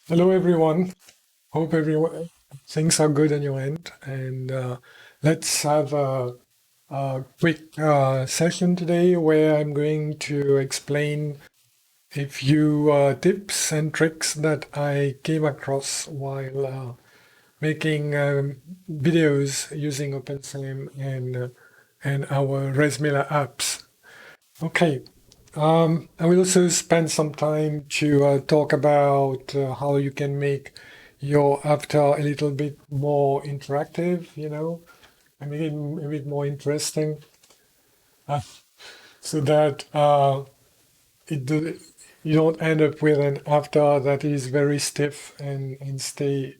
Hello, everyone. Hope everyone things are good on your end. And let's have a quick session today where I'm going to explain a few tips and tricks that I came across while making videos using OpenSim and our Resmila apps. Okay. I will also spend some time to talk about how you can make your avatar a little bit more interactive, and make it a bit more interesting, uh, so that you don't end up with an avatar that is very stiff and stay,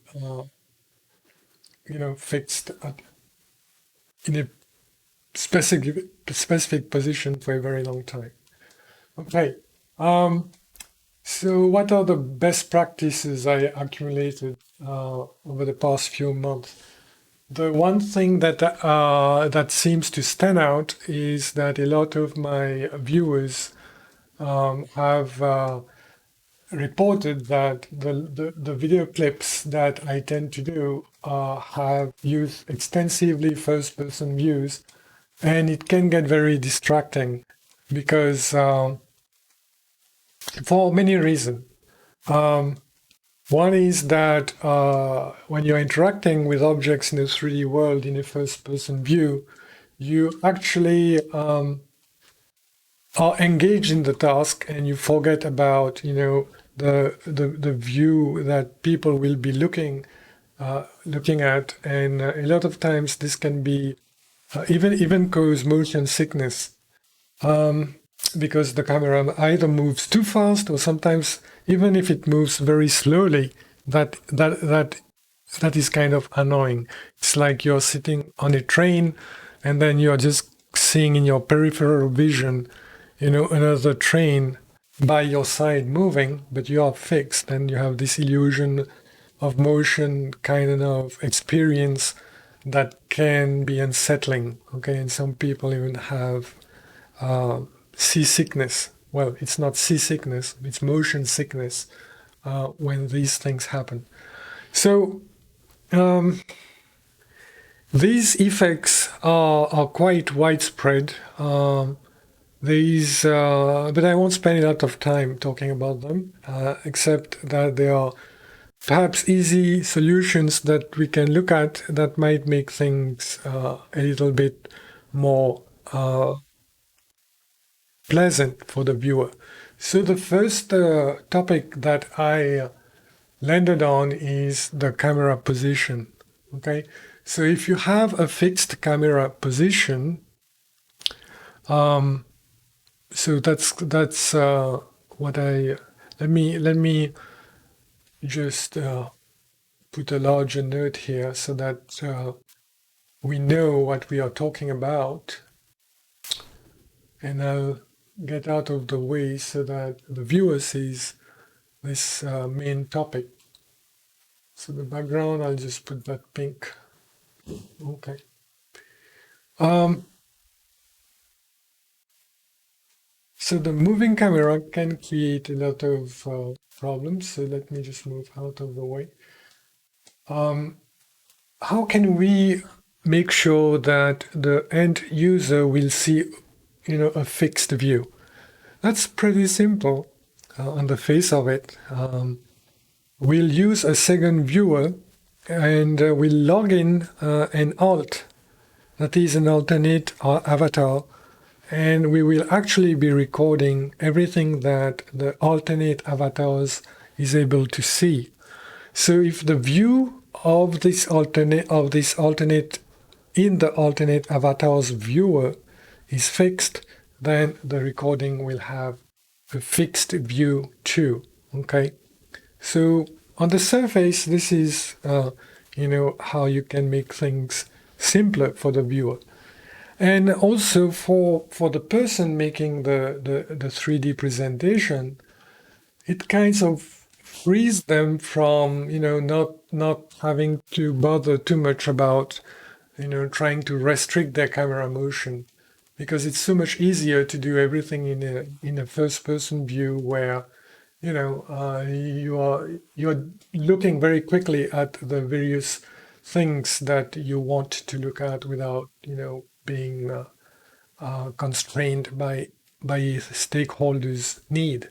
fixed in a specific position for a very long time. Okay. So, what are the best practices I accumulated over the past few months? The one thing that seems to stand out is that a lot of my viewers have reported that the video clips that I tend to do have used extensively first-person views, and it can get very distracting because for many reasons. Um, One is that when you're interacting with objects in a 3D world in a first-person view, you actually are engaged in the task and you forget about, the view that people will be looking at, and a lot of times this can be even cause motion sickness because the camera either moves too fast or sometimes even if it moves very slowly, that is kind of annoying. It's like you're sitting on a train and then you're just seeing in your peripheral vision, another train by your side moving, but you are fixed and you have this illusion of motion kind of experience that can be unsettling. Okay, and some people even have seasickness. Well, it's not seasickness, it's motion sickness when these things happen. So these effects are quite widespread. But I won't spend a lot of time talking about them, except that there are perhaps easy solutions that we can look at that might make things a little bit more pleasant for the viewer. So the first topic that I landed on is the camera position. Okay, so if you have a fixed camera position, so that's what I let me just put a larger note here so that we know what we are talking about, and I'll get out of the way so that the viewer sees this main topic. So the background, I'll just put that pink. Okay. So the moving camera can create a lot of problems. So let me just move out of the way. How can we make sure that the end user will see, a fixed view? That's pretty simple on the face of it. We'll use a second viewer and we'll log in an alt, that is an alternate avatar, and we will actually be recording everything that the alternate avatars is able to see. So if the view of this alternate in the alternate avatar's viewer is fixed, then the recording will have a fixed view too. Okay, so on the surface, this is how you can make things simpler for the viewer. And also for the person making the 3D presentation, it kind of frees them from, not having to bother too much about, trying to restrict their camera motion, because it's so much easier to do everything in a first person view where, you're looking very quickly at the various things that you want to look at without being constrained by stakeholders' need.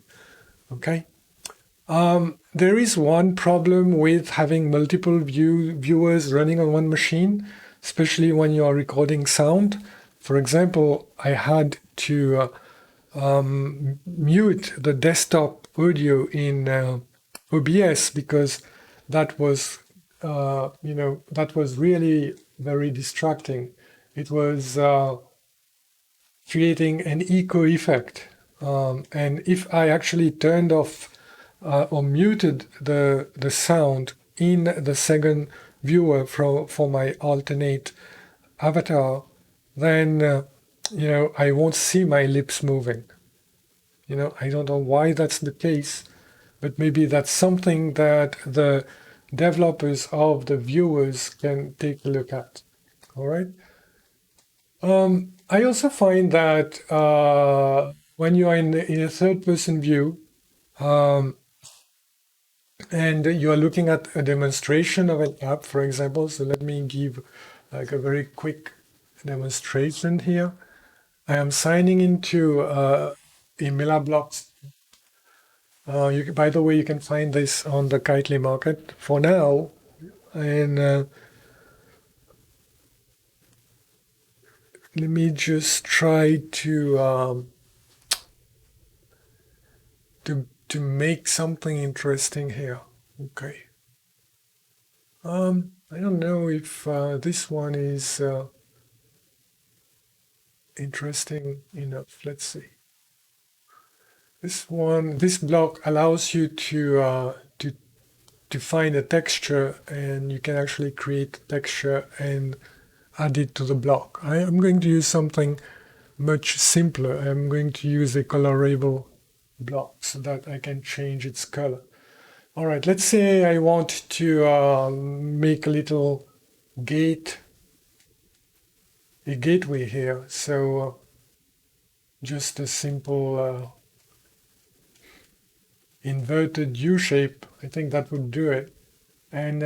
Okay. There is one problem with having multiple viewers running on one machine, especially when you are recording sound. For example, I had to mute the desktop audio in OBS because that was, that was really very distracting. It was creating an echo effect. And if I actually turned off or muted the sound in the second viewer for my alternate avatar, then I won't see my lips moving. I don't know why that's the case, but maybe that's something that the developers of the viewers can take a look at. All right. I also find that when you are in a third-person view and you are looking at a demonstration of an app, for example, so let me give like a very quick demonstration here. I am signing into Email Blocks. By the way, you can find this on the Kitely market for now, and let me just try to make something interesting here. Okay. I don't know if this one is interesting enough. Let's see. This block allows you to find a texture, and you can actually create texture and add it to the block. I am going to use something much simpler. I'm going to use a colorable block so that I can change its color. All right, let's say I want to make a little gateway here. So just a simple inverted U shape. I think that would do it. And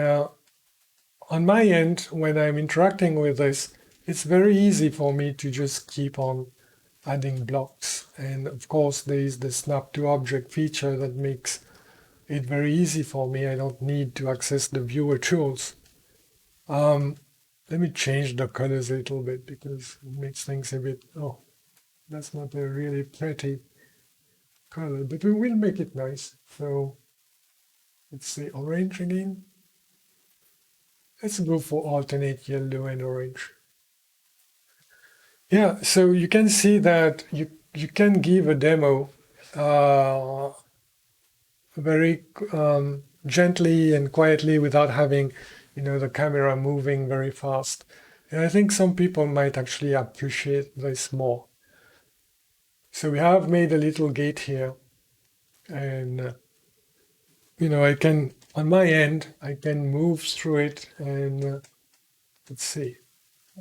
on my end, when I'm interacting with this, it's very easy for me to just keep on adding blocks. And of course, there is the snap to object feature that makes it very easy for me. I don't need to access the viewer tools. Let me change the colors a little bit because it makes things a bit, oh, that's not a really pretty color, but we will make it nice. So let's say orange again. Let's go for alternate yellow and orange. Yeah, so you can see that you can give a demo very gently and quietly without having the camera moving very fast. And I think some people might actually appreciate this more. So we have made a little gate here, and I can, on my end, I can move through it, and let's see,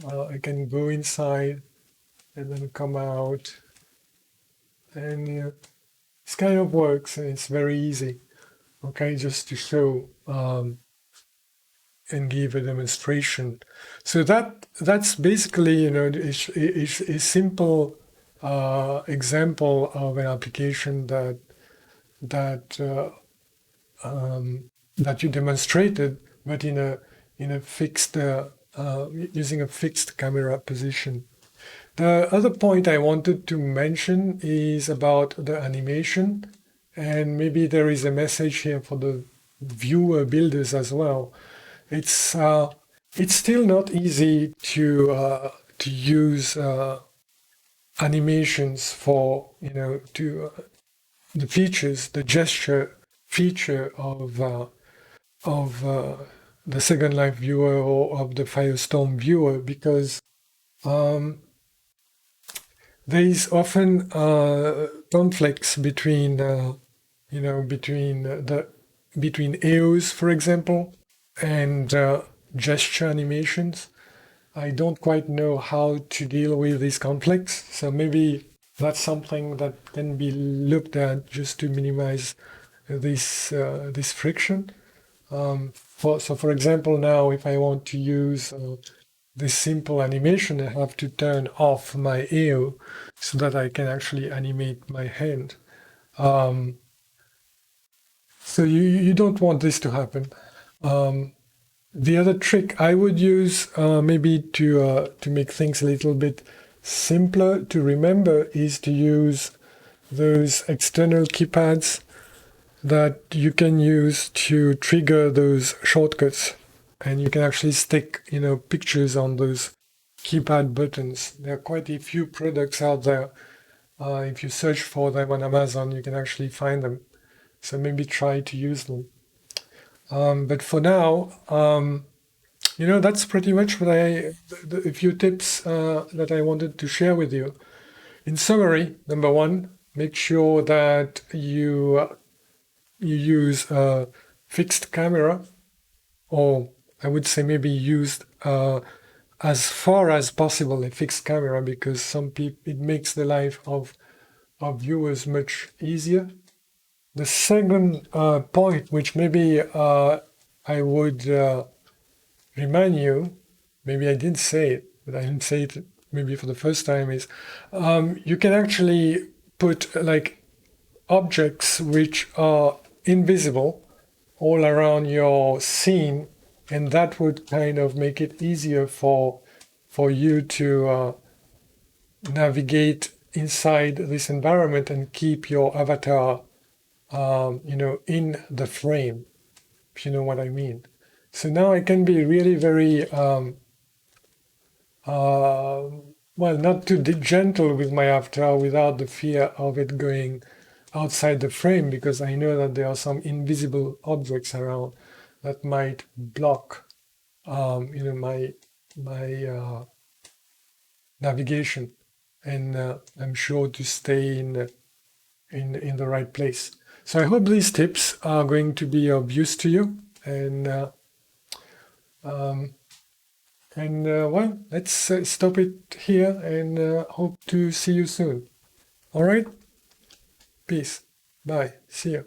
I can go inside and then come out, and this kind of works, and it's very easy. Okay, just to show and give a demonstration. So that's basically a simple example of an application that you demonstrated, but in a fixed using a fixed camera position. The other point I wanted to mention is about the animation, and maybe there is a message here for the viewer builders as well. It's still not easy to use animations for the features, the gesture feature of the Second Life viewer or of the Firestorm viewer, because there is often conflicts between between AOs, for example, and gesture animations. I don't quite know how to deal with these conflicts, so maybe that's something that can be looked at just to minimize this friction. For example, now if I want to use this simple animation, I have to turn off my AO so that I can actually animate my hand. So you don't want this to happen. The other trick I would use, maybe to make things a little bit simpler to remember, is to use those external keypads that you can use to trigger those shortcuts, and you can actually stick, pictures on those keypad buttons. There are quite a few products out there. If you search for them on Amazon, you can actually find them. So maybe try to use them. But for now, that's pretty much what a few tips that I wanted to share with you. In summary, number one, make sure that you use a fixed camera, or I would say maybe used as far as possible a fixed camera, because it makes the life of viewers much easier. The second point, which maybe I would remind you, maybe I didn't say it, but I didn't say it maybe for the first time, is you can actually put like objects which are invisible all around your scene, and that would kind of make it easier for you to navigate inside this environment and keep your avatar in the frame, if you know what I mean. So now I can be really very not too gentle with my avatar without the fear of it going outside the frame, because I know that there are some invisible objects around that might block my navigation, and I'm sure to stay in the right place. So I hope these tips are going to be of use to you, and well, let's stop it here, and hope to see you soon. All right? Peace. Bye. See you.